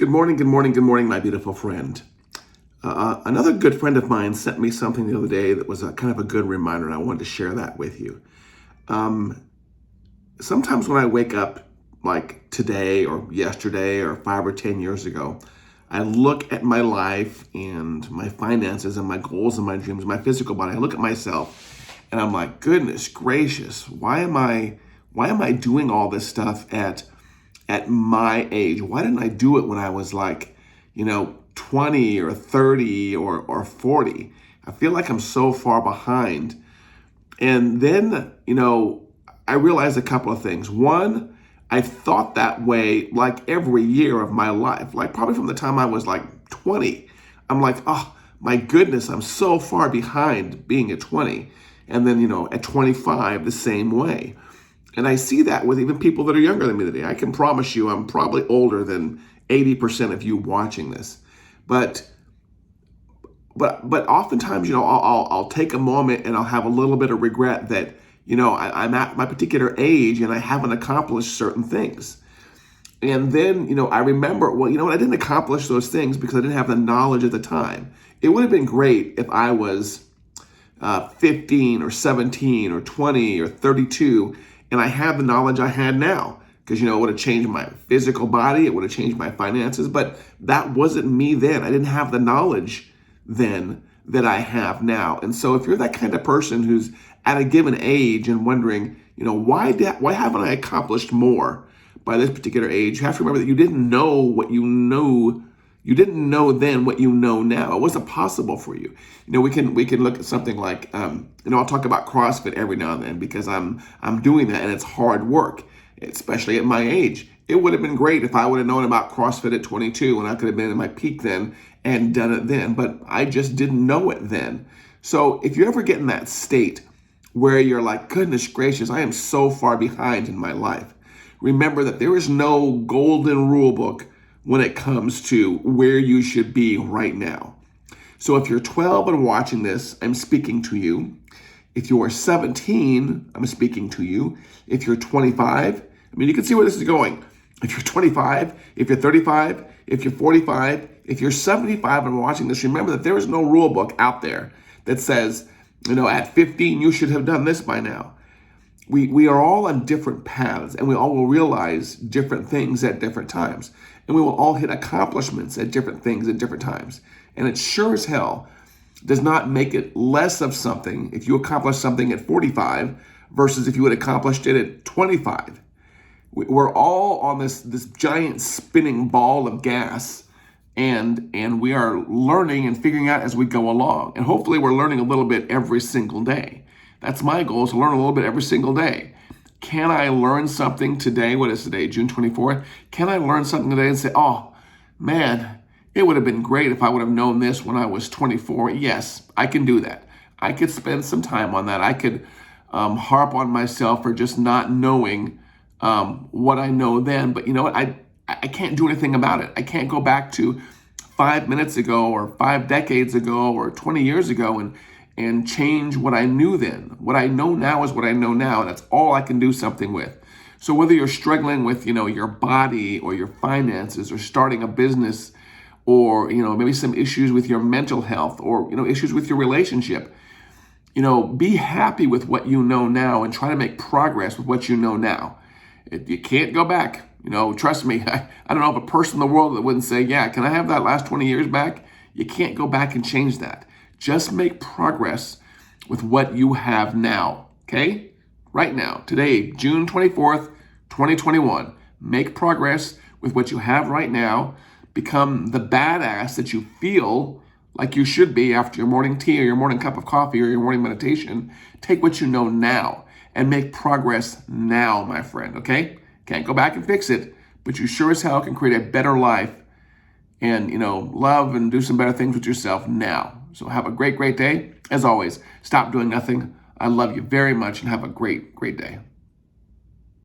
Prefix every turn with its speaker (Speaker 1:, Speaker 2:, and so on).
Speaker 1: Good morning, good morning, good morning, my beautiful friend. Another good friend of mine sent me something the other day that was a kind of a good reminder, and I wanted to share that with you. Um, Sometimes when I wake up, like today or yesterday or 5 or 10 years ago, I look at my life and my finances and my goals and my dreams, my physical body. I look at myself and I'm like, goodness gracious, why am I doing all this stuff at my age? Why didn't I do it when I was like, 20 or 30 or 40? I feel like I'm so far behind. And then, I realized a couple of things. One, I thought that way like every year of my life, like probably from the time I was like 20. I'm like, oh my goodness, I'm so far behind being at 20. And then, at 25, the same way. And I see that with even people that are younger than me today. I can promise you I'm probably older than 80% of you watching this. But oftentimes, I'll take a moment and I'll have a little bit of regret that, I'm at my particular age and I haven't accomplished certain things. And then, I remember, well, I didn't accomplish those things because I didn't have the knowledge at the time. It would have been great if I was 15 or 17 or 20 or 32 and I had the knowledge I had now, because it would have changed my physical body, it would have changed my finances, but that wasn't me then. I didn't have the knowledge then that I have now. And so if you're that kind of person who's at a given age and wondering, why haven't I accomplished more by this particular age, you have to remember that you didn't know what you know. You didn't know then what you know now. It wasn't possible for you. We can look at something like, I'll talk about CrossFit every now and then because I'm doing that and it's hard work, especially at my age. It would have been great if I would have known about CrossFit at 22 and I could have been in my peak then and done it then, but I just didn't know it then. So if you ever get in that state where you're like, goodness gracious, I am so far behind in my life, remember that there is no golden rule book when it comes to where you should be right now. So if you're 12 and watching this, I'm speaking to you. If you are 17, I'm speaking to you. If you're 25, you can see where this is going. If you're 25, if you're 35, if you're 45, if you're 75 and watching this, remember that there is no rule book out there that says, at 15, you should have done this by now. We are all on different paths and we all will realize different things at different times. And we will all hit accomplishments at different things at different times. And it sure as hell does not make it less of something if you accomplish something at 45 versus if you had accomplished it at 25. We're all on this giant spinning ball of gas, and we are learning and figuring out as we go along. And hopefully we're learning a little bit every single day. That's my goal, is to learn a little bit every single day. Can I learn something today? What is today, June 24th? Can I learn something today and say, oh, man, it would have been great if I would have known this when I was 24. Yes, I can do that. I could spend some time on that. I could harp on myself for just not knowing what I know then. But you know what? I can't do anything about it. I can't go back to 5 minutes ago or 5 decades ago or 20 years ago and change what I knew then. What I know now is what I know now. And that's all I can do something with. So whether you're struggling with, your body or your finances or starting a business or, maybe some issues with your mental health or, issues with your relationship, be happy with what you know now and try to make progress with what you know now. You can't go back. Trust me, I don't know of a person in the world that wouldn't say, yeah, can I have that last 20 years back? You can't go back and change that. Just make progress with what you have now, okay? Right now, today, June 24th, 2021. Make progress with what you have right now. Become the badass that you feel like you should be after your morning tea or your morning cup of coffee or your morning meditation. Take what you know now and make progress now, my friend, okay? Can't go back and fix it, but you sure as hell can create a better life and, love and do some better things with yourself now. So have a great, great day. As always, stop doing nothing. I love you very much and have a great, great day.